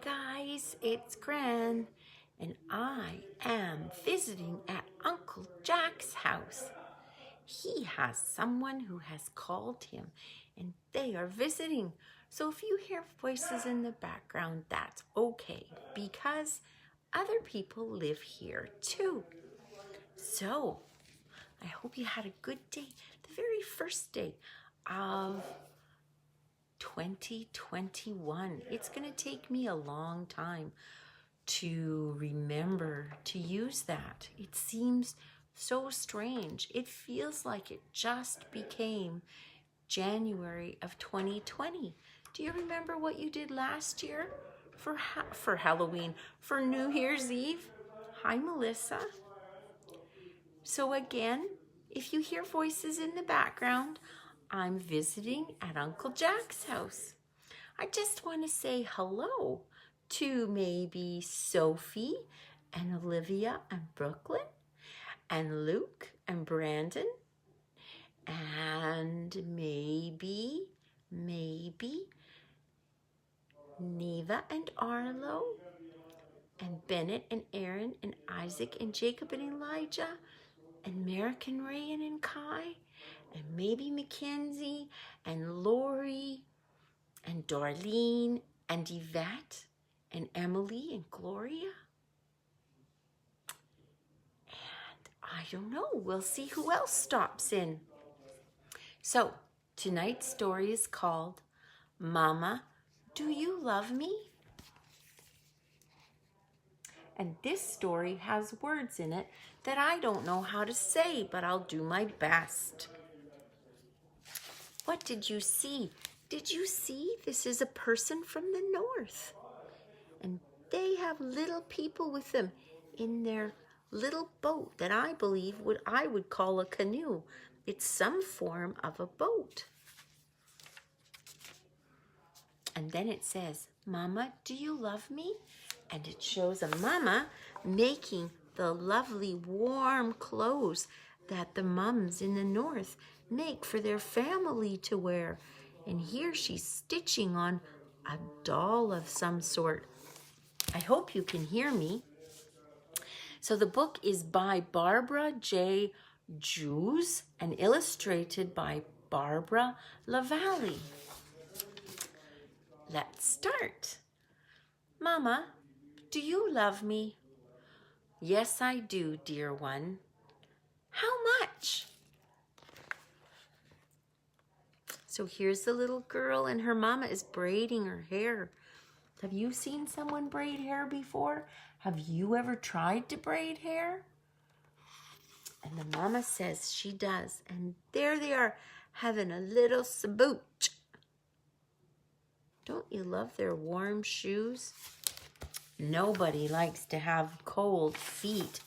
guys, it's Gran, and I am visiting at Uncle Jack's house. He has someone who has called him, and they are visiting. So if you hear voices in the background, that's okay, because other people live here too. So I hope you had a good day, the very first day of 2021. It's going to take me a long time to remember to use that. It seems so strange. It feels like it just became January of 2020. Do you remember what you did last year for Halloween, for New Year's Eve? Hi, Melissa. So again, if you hear voices in the background, I'm visiting at Uncle Jack's house. I just want to say hello to maybe Sophie and Olivia and Brooklyn and Luke and Brandon and maybe Neva and Arlo and Bennett and Aaron and Isaac and Jacob and Elijah and Merrick and Rayan and Kai and maybe Mackenzie and Lori and Darlene and Yvette and Emily and Gloria. And I don't know, we'll see who else stops in. So tonight's story is called Mama, Do You Love Me? And this story has words in it that I don't know how to say, but I'll do my best. What did you see? Did you see this is a person from the north? And they have little people with them in their little boat that I believe I would call a canoe. It's some form of a boat. And then it says, Mama, do you love me? And it shows a mama making the lovely warm clothes that the mums in the north make for their family to wear. And here she's stitching on a doll of some sort. I hope you can hear me. So the book is by Barbara J. Joosse and illustrated by Barbara Lavallee. Let's start. Mama, do you love me? Yes, I do, dear one. How much? So here's the little girl and her mama is braiding her hair. Have you seen someone braid hair before? Have you ever tried to braid hair? And the mama says she does. And there they are having a little sabooch. Don't you love their warm shoes? Nobody likes to have cold feet.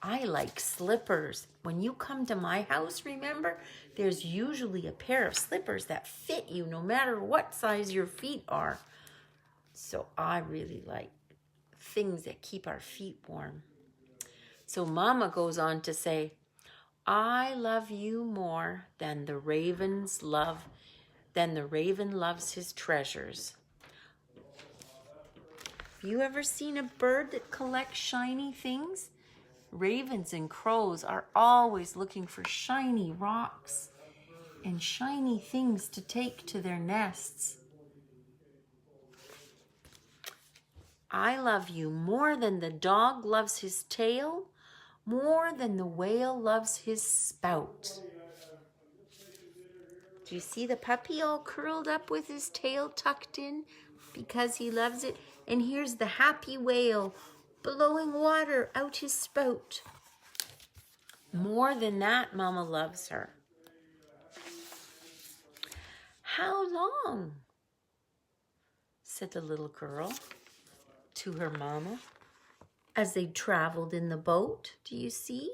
I like slippers. When you come to my house, remember, there's usually a pair of slippers that fit you no matter what size your feet are. So I really like things that keep our feet warm. So Mama goes on to say, I love you more than the raven loves his treasures. Have you ever seen a bird that collects shiny things? Ravens and crows are always looking for shiny rocks and shiny things to take to their nests. I love you more than the dog loves his tail, more than the whale loves his spout. Do you see the puppy all curled up with his tail tucked in because he loves it? And here's the happy whale blowing water out his spout. More than that, Mama loves her. How long? Said the little girl to her mama as they traveled in the boat. Do you see?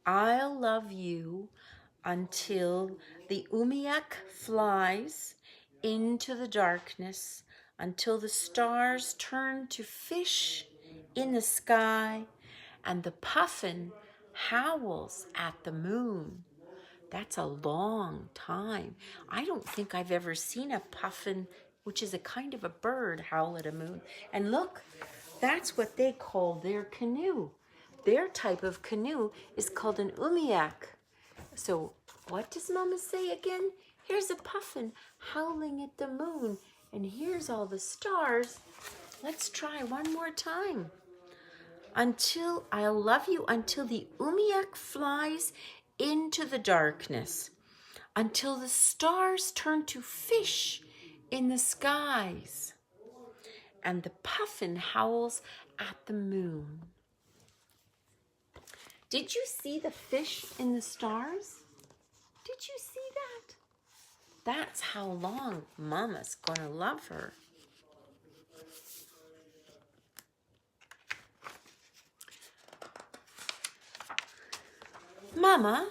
I'll love you until the umiak flies into the darkness, until the stars turn to fish in the sky and the puffin howls at the moon. That's a long time. I don't think I've ever seen a puffin, which is a kind of a bird, howl at a moon. And look, that's what they call their canoe. Their type of canoe is called an umiak. So what does Mama say again? Here's a puffin howling at the moon, and here's all the stars. Let's try one more time. Until I'll love you until the umiak flies into the darkness, until the stars turn to fish in the skies, and the puffin howls at the moon. Did you see the fish in the stars? Did you see that? That's how long Mama's gonna love her. Mama,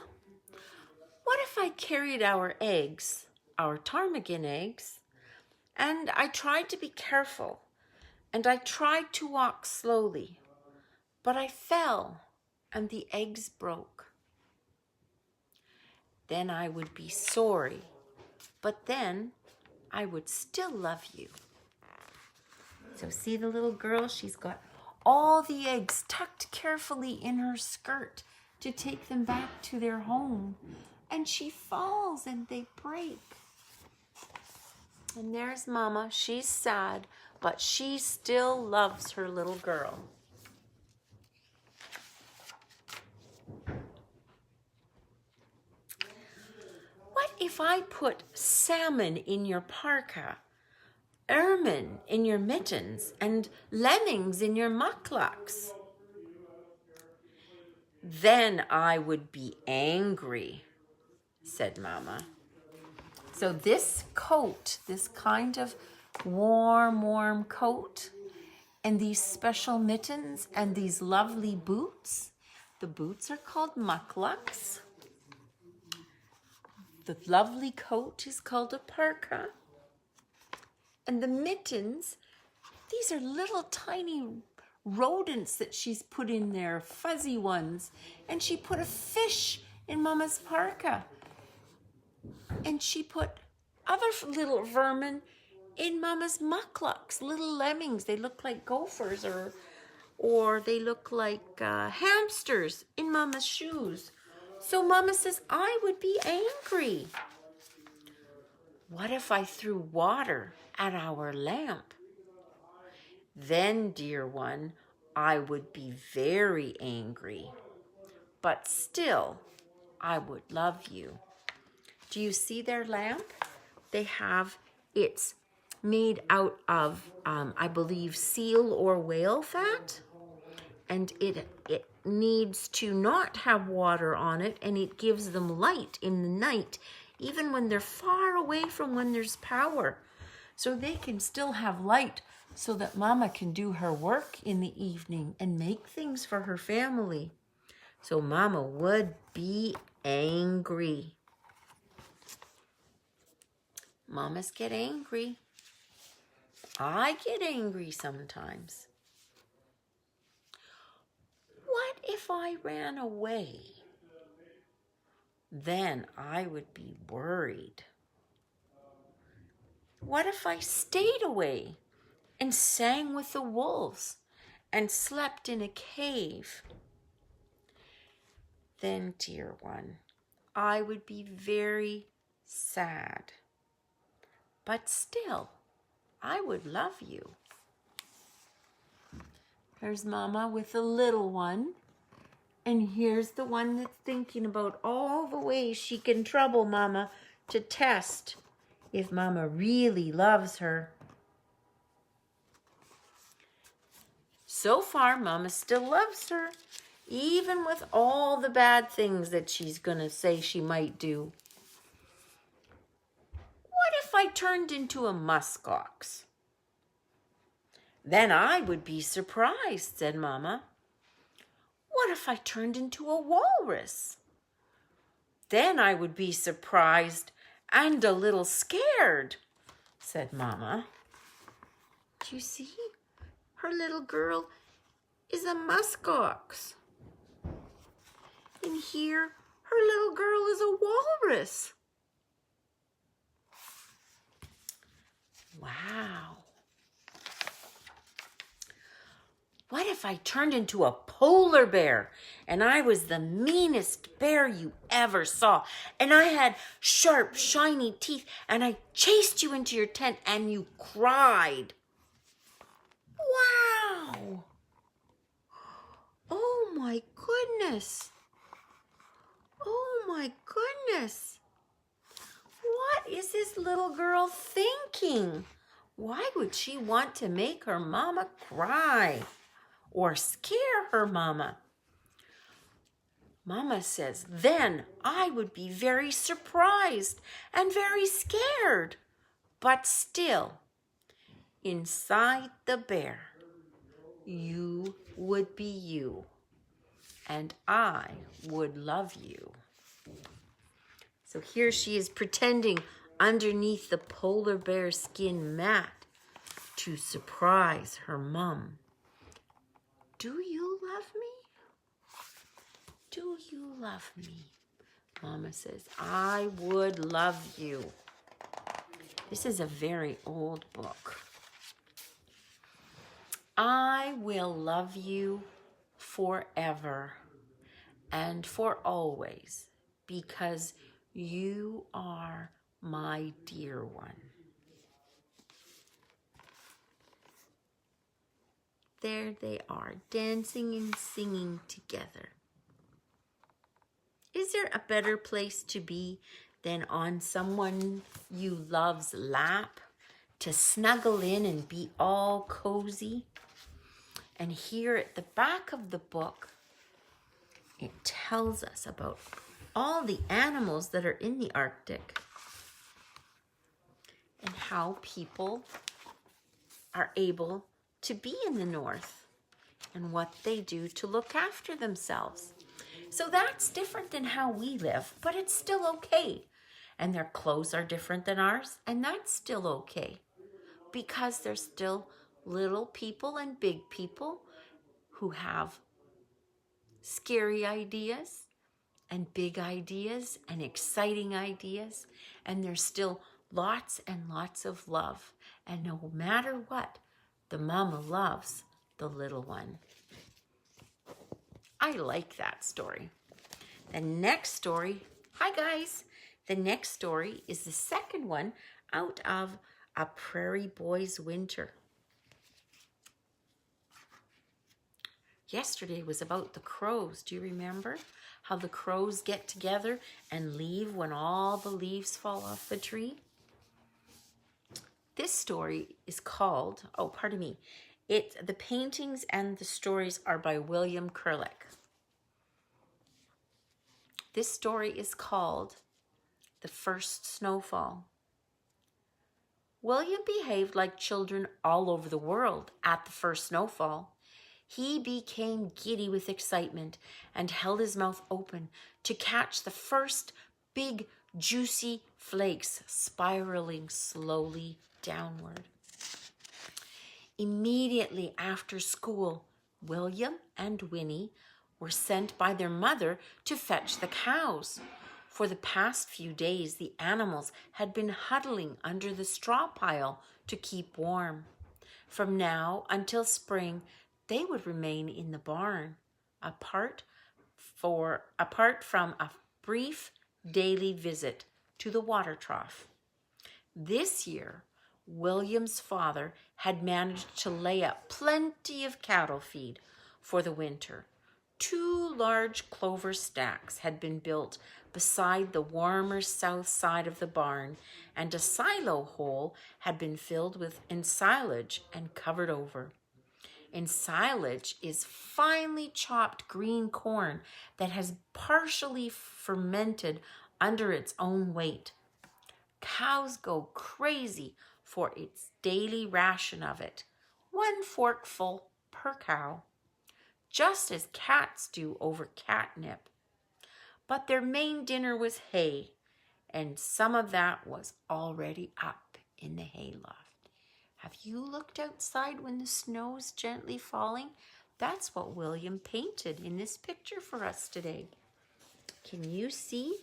what if I carried our eggs, our ptarmigan eggs, and I tried to be careful, and I tried to walk slowly, but I fell and the eggs broke? Then I would be sorry, but then I would still love you. So see the little girl? She's got all the eggs tucked carefully in her skirt to take them back to their home. And she falls and they break. And there's Mama. She's sad, but she still loves her little girl. What if I put salmon in your parka, ermine in your mittens, and lemmings in your mucklucks? Then I would be angry, said Mama. So this coat, this kind of warm coat, and these special mittens and these lovely boots, the boots are called mucklucks. The lovely coat is called a parka. And the mittens, these are little tiny rodents that she's put in there, fuzzy ones. And she put a fish in Mama's parka. And she put other little vermin in Mama's mucklucks, little lemmings. They look like gophers or they look like hamsters in Mama's shoes. So Mama says, I would be angry. What if I threw water at our lamp? Then, dear one, I would be very angry. But still, I would love you. Do you see their lamp? It's made out of, I believe, seal or whale fat. And it needs to not have water on it, and it gives them light in the night, even when they're far away from when there's power. So they can still have light so that Mama can do her work in the evening and make things for her family. So Mama would be angry. Mamas get angry. I get angry sometimes. What if I ran away? Then I would be worried. What if I stayed away and sang with the wolves and slept in a cave? Then, dear one, I would be very sad. But still, I would love you. Here's Mama with the little one. And here's the one that's thinking about all the ways she can trouble Mama to test if Mama really loves her. So far, Mama still loves her, even with all the bad things that she's going to say she might do. What if I turned into a muskox? Then I would be surprised, said Mama. What if I turned into a walrus? Then I would be surprised and a little scared, said Mama. Do you see? Her little girl is a muskox. And here, Her little girl is a walrus. Wow. What if I turned into a polar bear and I was the meanest bear you ever saw, and I had sharp, shiny teeth, and I chased you into your tent and you cried? Wow. Oh my goodness. Oh my goodness. What is this little girl thinking? Why would she want to make her mama cry or scare her mama? Mama says, then I would be very surprised and very scared. But still, inside the bear, you would be you, and I would love you. So here she is pretending underneath the polar bear skin mat to surprise her mom. Do you love me? Do you love me? Mama says, I would love you. This is a very old book. I will love you forever and for always, because you are my dear one. There they are, dancing and singing together. Is there a better place to be than on someone you love's lap, to snuggle in and be all cozy? And here at the back of the book, it tells us about all the animals that are in the Arctic and how people are able to be in the north and what they do to look after themselves. So that's different than how we live, but it's still okay. And their clothes are different than ours, and that's still okay, because there's still little people and big people who have scary ideas and big ideas and exciting ideas, and there's still lots and lots of love. And no matter what, the mama loves the little one. I like that story. The next story, hi guys. The next story is the second one out of A Prairie Boy's Winter. Yesterday was about the crows. Do you remember how the crows get together and leave when all the leaves fall off the tree? This story is called, the paintings and the stories are by William Kurlick. This story is called The First Snowfall. William behaved like children all over the world at the first snowfall. He became giddy with excitement and held his mouth open to catch the first big, juicy flakes spiraling slowly downward. Immediately after school, William and Winnie were sent by their mother to fetch the cows. For the past few days, the animals had been huddling under the straw pile to keep warm. From now until spring, they would remain in the barn, apart from a brief daily visit to the water trough. This year, William's father had managed to lay up plenty of cattle feed for the winter. 2 large clover stacks had been built beside the warmer south side of the barn, and a silo hole had been filled with ensilage and covered over. Ensilage is finely chopped green corn that has partially fermented under its own weight. Cows go crazy for its daily ration of it, 1 forkful per cow, just as cats do over catnip. But their main dinner was hay, and some of that was already up in the hayloft. Have you looked outside when the snow's gently falling? That's what William painted in this picture for us today. Can you see?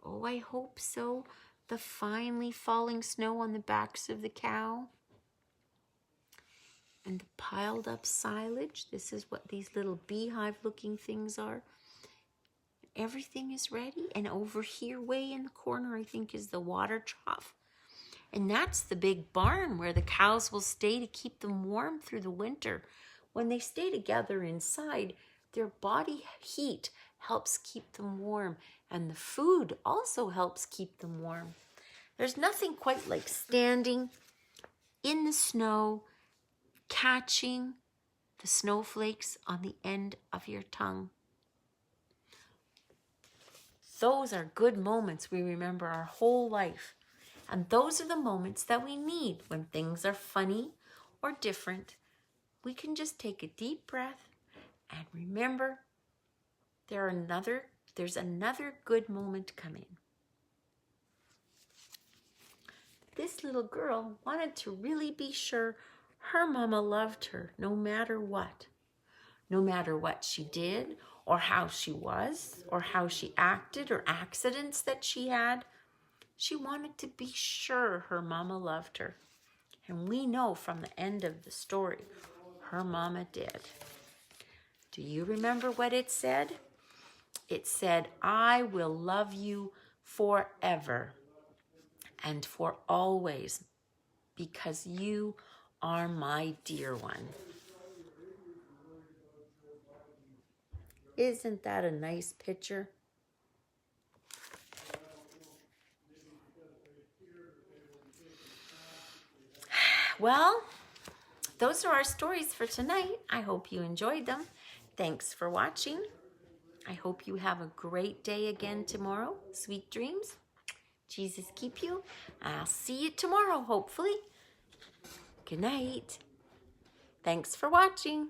Oh, I hope so. The finely falling snow on the backs of the cow. And the piled up silage. This is what these little beehive looking things are. Everything is ready. And over here, way in the corner, I think is the water trough. And that's the big barn where the cows will stay to keep them warm through the winter. When they stay together inside, their body heat helps keep them warm. And the food also helps keep them warm. There's nothing quite like standing in the snow, catching the snowflakes on the end of your tongue. Those are good moments we remember our whole life. And those are the moments that we need when things are funny or different. We can just take a deep breath and remember there's another good moment coming. This little girl wanted to really be sure her mama loved her no matter what. No matter what she did or how she was or how she acted or accidents that she had. She wanted to be sure her mama loved her. And we know from the end of the story, her mama did. Do you remember what it said? It said, I will love you forever and for always because you are my dear one. Isn't that a nice picture? Well, those are our stories for tonight. I hope you enjoyed them. Thanks for watching. I hope you have a great day again tomorrow. Sweet dreams. Jesus keep you. I'll see you tomorrow, hopefully. Good night. Thanks for watching.